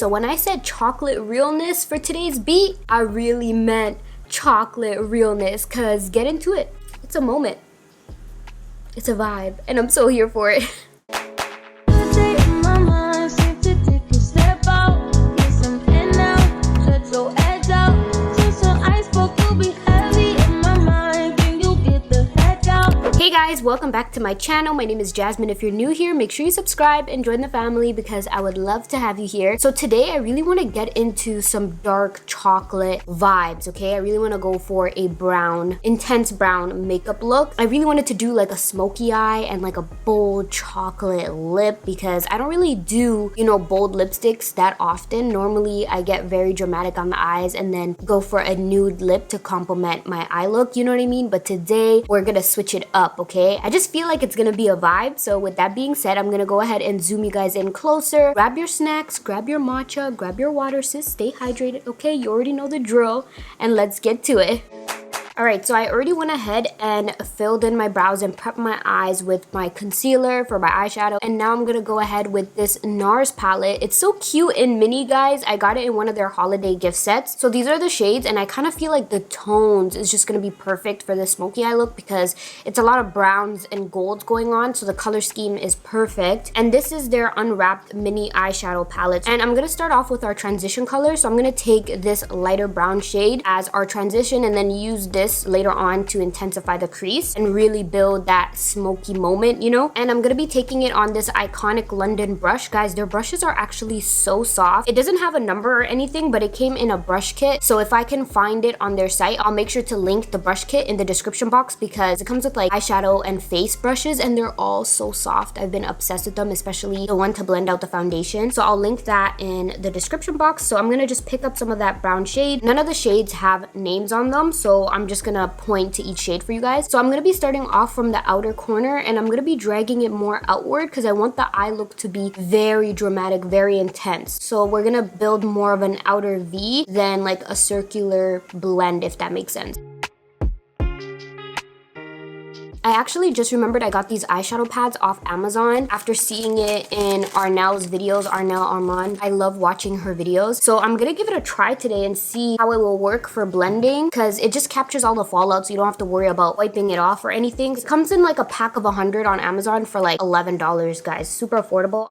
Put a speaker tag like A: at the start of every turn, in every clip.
A: So when I said chocolate realness for today's beat, I really meant chocolate realness, cause get into it. It's a moment. It's a vibe, and I'm so here for it. Hey guys, welcome back to my channel. My name is Jasmine. If you're new here, make sure you subscribe and join the family because I would love to have you here. So today I really want to get into some dark chocolate vibes, okay? I really want to go for a brown, intense brown makeup look. I really wanted to do like a smoky eye and like a bold chocolate lip because I don't really do, you know, bold lipsticks that often. Normally I get very dramatic on the eyes and then go for a nude lip to complement my eye look, you know what I mean? But today we're gonna switch it up, okay? I just feel like it's gonna be a vibe. So with that being said, I'm gonna go ahead and zoom you guys in closer. Grab your snacks, grab your matcha, grab your water, sis. Stay hydrated, okay? You already know the drill, and let's get to it. Alright, so I already went ahead and filled in my brows and prepped my eyes with my concealer for my eyeshadow. And now I'm going to go ahead with this NARS palette. It's so cute and mini, guys. I got it in one of their holiday gift sets. So these are the shades, and I kind of feel like the tones is just going to be perfect for the smoky eye look because it's a lot of browns and golds going on. So the color scheme is perfect. And this is their unwrapped mini eyeshadow palette. And I'm going to start off with our transition color. So I'm going to take this lighter brown shade as our transition and then use this later on to intensify the crease and really build that smoky moment, you know? And I'm gonna be taking it on this iconic London brush. Guys, their brushes are actually so soft. It doesn't have a number or anything, but it came in a brush kit. So if I can find it on their site, I'll make sure to link the brush kit in the description box because it comes with like eyeshadow and face brushes and they're all so soft. I've been obsessed with them, especially the one to blend out the foundation. So I'll link that in the description box. So I'm gonna just pick up some of that brown shade. None of the shades have names on them, so I'm just gonna point to each shade for you guys. So I'm gonna be starting off from the outer corner and I'm gonna be dragging it more outward because I want the eye look to be very dramatic, very intense. So we're gonna build more of an outer V than like a circular blend, if that makes sense. I actually just remembered I got these eyeshadow pads off Amazon after seeing it in Arnell's videos, Arnell Armand. I love watching her videos. So I'm gonna give it a try today and see how it will work for blending because it just captures all the fallout so you don't have to worry about wiping it off or anything. It comes in like a pack of 100 on Amazon for like $11, guys. Super affordable.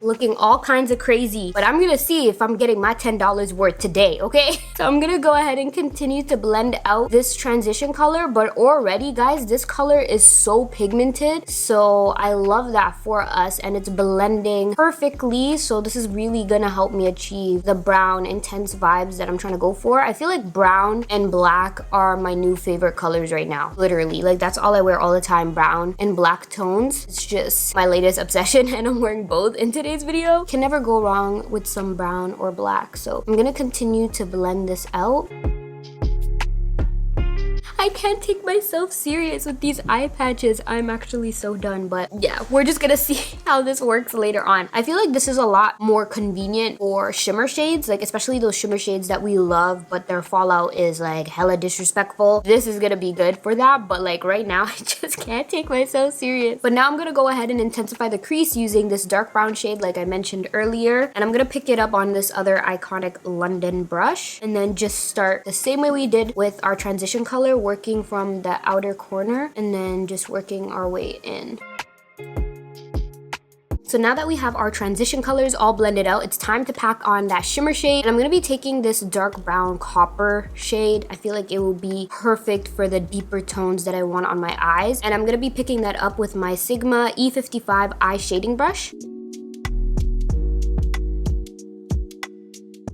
A: Looking all kinds of crazy, but I'm gonna see if I'm getting my $10 worth today, okay? So I'm gonna go ahead and continue to blend out this transition color, but already, guys, this color is so pigmented, so I love that for us, and it's blending perfectly, so this is really gonna help me achieve the brown, intense vibes that I'm trying to go for. I feel like brown and black are my new favorite colors right now, literally. Like, that's all I wear all the time, brown and black tones. It's just my latest obsession, and I'm wearing both in today's video. Can never go wrong with some brown or black. So I'm gonna continue to blend this out. I can't take myself serious with these eye patches. I'm actually so done, but yeah, we're just gonna see how this works later on. I feel like this is a lot more convenient for shimmer shades, like especially those shimmer shades that we love, but their fallout is like hella disrespectful. This is gonna be good for that, but like right now, I just can't take myself serious. But now I'm gonna go ahead and intensify the crease using this dark brown shade like I mentioned earlier, and I'm gonna pick it up on this other iconic London brush, and then just start the same way we did with our transition color, working from the outer corner and then just working our way in. So now that we have our transition colors all blended out, it's time to pack on that shimmer shade. And I'm going to be taking this dark brown copper shade. I feel like it will be perfect for the deeper tones that I want on my eyes. And I'm going to be picking that up with my Sigma E55 eye shading brush.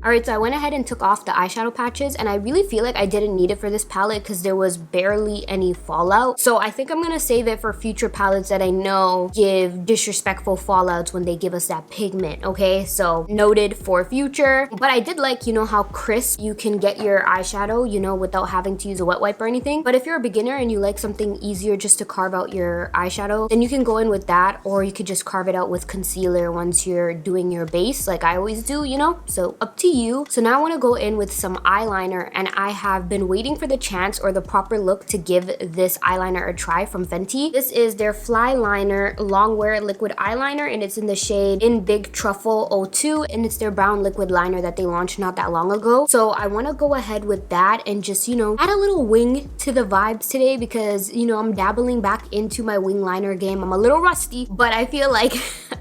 A: Alright, so I went ahead and took off the eyeshadow patches, and I really feel like I didn't need it for this palette because there was barely any fallout. So I think I'm gonna save it for future palettes that I know give disrespectful fallouts when they give us that pigment, okay? So noted for future. But I did like, you know, how crisp you can get your eyeshadow, you know, without having to use a wet wipe or anything. But if you're a beginner and you like something easier just to carve out your eyeshadow, then you can go in with that, or you could just carve it out with concealer once you're doing your base like I always do, you know? So up to you. you. So now I want to go in with some eyeliner, and I have been waiting for the chance or the proper look to give this eyeliner a try from Fenty. This is their Fly Liner Longwear Liquid Eyeliner, and it's in the shade In Big Truffle 02, and it's their brown liquid liner that they launched not that long ago. So I want to go ahead with that and just, you know, add a little wing to the vibes today because, you know, I'm dabbling back into my wing liner game. I'm a little rusty, but I feel like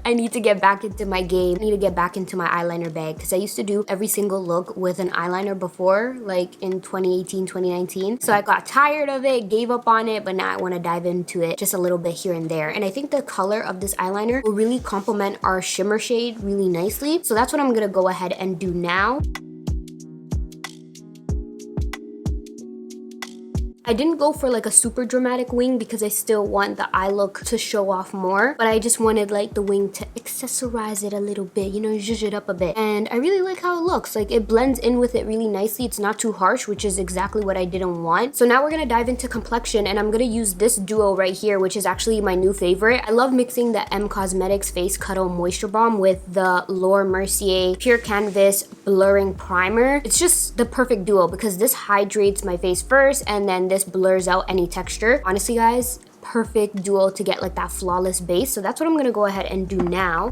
A: I need to get back into my game. I need to get back into my eyeliner bag because I used to do every single look with an eyeliner before, like in 2018, 2019. So I got tired of it, gave up on it, but now I want to dive into it just a little bit here and there. And I think the color of this eyeliner will really complement our shimmer shade really nicely. So that's what I'm gonna go ahead and do now. I didn't go for like a super dramatic wing because I still want the eye look to show off more, but I just wanted like the wing to accessorize it a little bit, you know, zhuzh it up a bit. And I really like how it looks. Like it blends in with it really nicely. It's not too harsh, which is exactly what I didn't want. So now we're gonna dive into Complexion, and I'm gonna use this duo right here, which is actually my new favorite. I love mixing the M Cosmetics Face Cuddle Moisture Balm with the Laura Mercier Pure Canvas Blurring Primer. It's just the perfect duo because this hydrates my face first, and then this blurs out any texture. Honestly guys, perfect duo to get like that flawless base. So that's what I'm gonna go ahead and do now.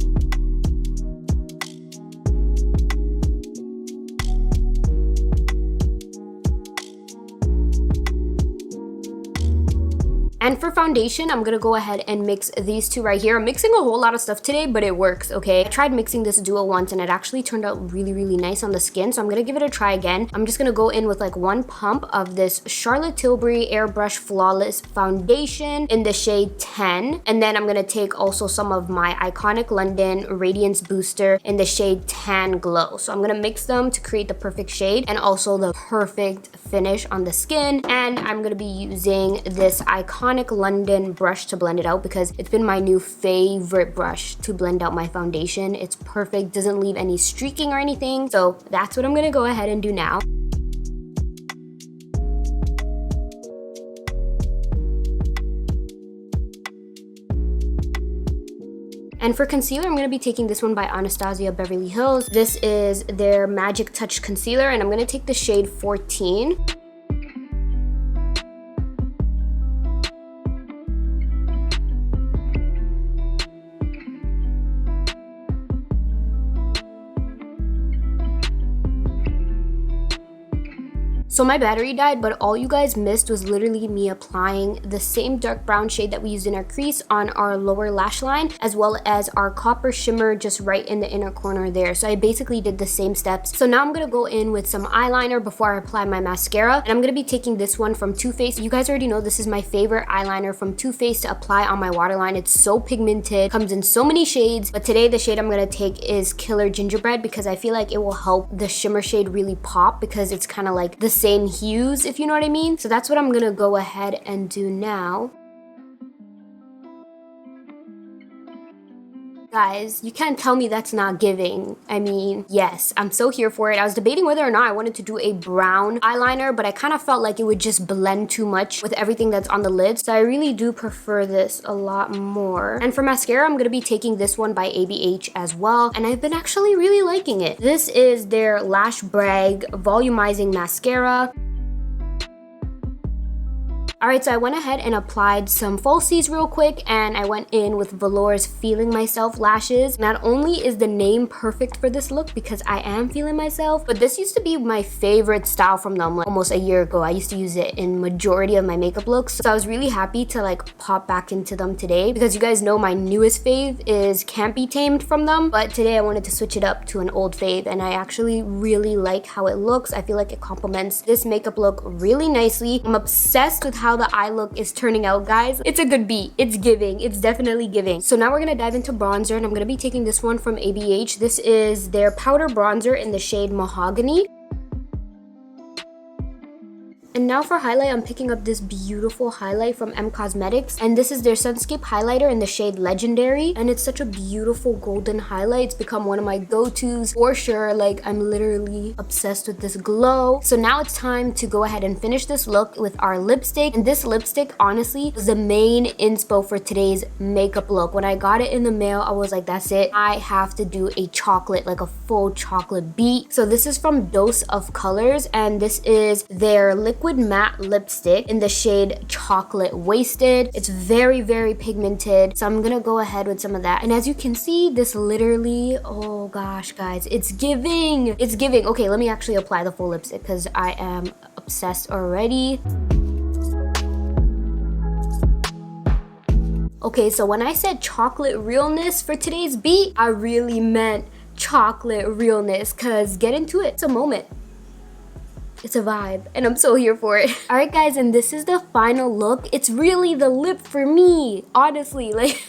A: And for foundation, I'm gonna go ahead and mix these two right here. I'm mixing a whole lot of stuff today, but it works, okay? I tried mixing this duo once and it actually turned out really, really nice on the skin. So I'm gonna give it a try again. I'm just gonna go in with like one pump of this Charlotte Tilbury Airbrush Flawless Foundation in the shade 10. And then I'm gonna take also some of my Iconic London Radiance Booster in the shade Tan Glow. So I'm gonna mix them to create the perfect shade and also the perfect finish on the skin. And I'm gonna be using this Iconic London brush to blend it out because it's been my new favorite brush to blend out my foundation. It's perfect, doesn't leave any streaking or anything. So that's what I'm gonna go ahead and do now. And for concealer, I'm going to be taking this one by Anastasia Beverly Hills. This is their Magic Touch Concealer, and I'm going to take the shade 14. So my battery died, but all you guys missed was literally me applying the same dark brown shade that we used in our crease on our lower lash line, as well as our copper shimmer just right in the inner corner there. So I basically did the same steps. So now I'm gonna go in with some eyeliner before I apply my mascara. And I'm gonna be taking this one from Too Faced. You guys already know this is my favorite eyeliner from Too Faced to apply on my waterline. It's so pigmented, comes in so many shades. But today the shade I'm gonna take is Killer Gingerbread because I feel like it will help the shimmer shade really pop because it's kind of like the same hues, if you know what I mean. So that's what I'm gonna go ahead and do now. Guys, you can't tell me that's not giving. I mean, yes, I'm so here for it. I was debating whether or not I wanted to do a brown eyeliner, but I kind of felt like it would just blend too much with everything that's on the lid. So I really do prefer this a lot more. And for mascara, I'm gonna be taking this one by ABH as well. And I've been actually really liking it. This is their Lash Brag Volumizing Mascara. Alright, so I went ahead and applied some falsies real quick, and I went in with Velour's Feeling Myself lashes. Not only is the name perfect for this look because I am feeling myself, but this used to be my favorite style from them like almost a year ago. I used to use it in majority of my makeup looks. So I was really happy to like pop back into them today because you guys know my newest fave is Can't Be Tamed from them, but today I wanted to switch it up to an old fave, and I actually really like how it looks. I feel like it complements this makeup look really nicely. I'm obsessed with how the eye look is turning out, guys. It's a good beat. It's giving. It's definitely giving. So now we're gonna dive into bronzer, and I'm gonna be taking this one from ABH. This is their powder bronzer in the shade Mahogany. And now for highlight, I'm picking up this beautiful highlight from M Cosmetics, and this is their Sunscape highlighter in the shade Legendary, and it's such a beautiful golden highlight. It's become one of my go-tos for sure. Like, I'm literally obsessed with this glow. So now it's time to go ahead and finish this look with our lipstick, and this lipstick honestly was the main inspo for today's makeup look. When I got it in the mail, I was like, that's it, I have to do a chocolate, like a full chocolate beat. So this is from Dose of Colors, and this is their liquid matte lipstick in the shade Chocolate Wasted. It's very, very pigmented, so I'm gonna go ahead with some of that. And as you can see, this literally, oh gosh guys, it's giving. Okay, let me actually apply the full lipstick because I am obsessed already. Okay, so when I said chocolate realness for today's beat, I really meant chocolate realness, because get into it. It's a moment. It's a vibe, and I'm so here for it. All right, guys, and this is the final look. It's really the lip for me, honestly. Like,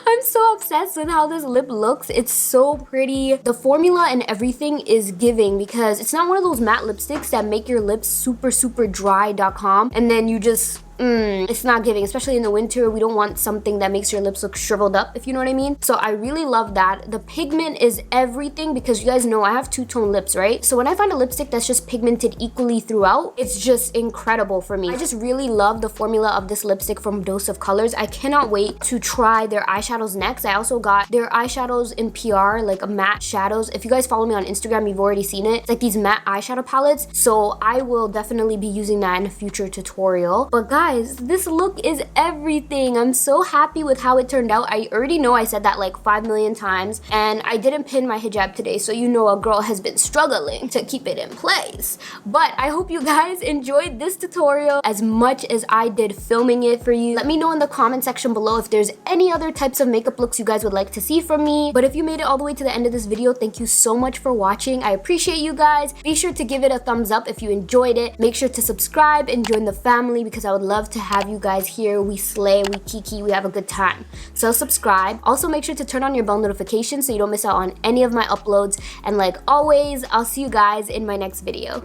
A: I'm so obsessed with how this lip looks. It's so pretty. The formula and everything is giving, because it's not one of those matte lipsticks that make your lips super, super dry.com, and then you just it's not giving. Especially in the winter, we don't want something that makes your lips look shriveled up, if you know what I mean. So I really love that. The pigment is everything, because you guys know I have two-tone lips, right? So when I find a lipstick that's just pigmented equally throughout, it's just incredible for me. I just really love the formula of this lipstick from Dose of Colors. I cannot wait to try their eyeshadows next. I also got their eyeshadows in PR, like a matte shadows. If you guys follow me on Instagram, you've already seen it. It's like these matte eyeshadow palettes, so I will definitely be using that in a future tutorial. But guys, this look is everything. I'm so happy with how it turned out. I already know I said that like 5 million times, and I didn't pin my hijab today, so you know a girl has been struggling to keep it in place. But I hope you guys enjoyed this tutorial as much as I did filming it for you. Let me know in the comment section below if there's any other types of makeup looks you guys would like to see from me. But if you made it all the way to the end of this video, thank you so much for watching. I appreciate you guys. Be sure to give it a thumbs up if you enjoyed it. Make sure to subscribe and join the family, because I would love to have you guys here. We slay, we kiki, we have a good time. So subscribe. Also make sure to turn on your bell notifications so you don't miss out on any of my uploads. And like always, I'll see you guys in my next video.